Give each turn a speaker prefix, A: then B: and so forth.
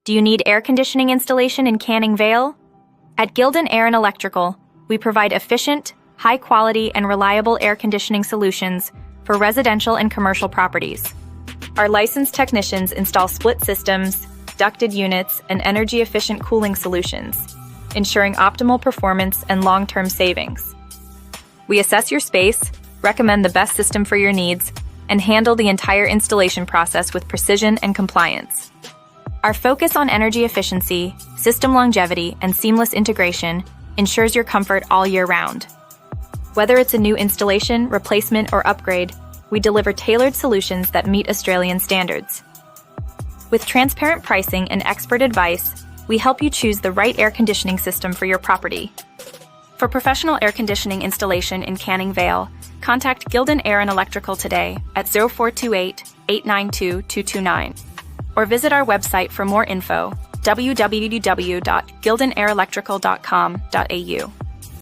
A: Do you need air conditioning installation in Canning Vale? At Gildan Air Electrical, we provide efficient, high-quality, and reliable air conditioning solutions for residential and commercial properties. Our licensed technicians install split systems, ducted units, and energy-efficient cooling solutions, ensuring optimal performance and long-term savings. We assess your space, recommend the best system for your needs, and handle the entire installation process with precision and compliance. Our focus on energy efficiency, system longevity, and seamless integration ensures your comfort all year round. Whether it's a new installation, replacement, or upgrade, we deliver tailored solutions that meet Australian standards. With transparent pricing and expert advice, we help you choose the right air conditioning system for your property. For professional air conditioning installation in Canning Vale, contact Gildan Air Electrical today at 0428 892 229 or visit our website for more info, www.gildanaerelectrical.com.au.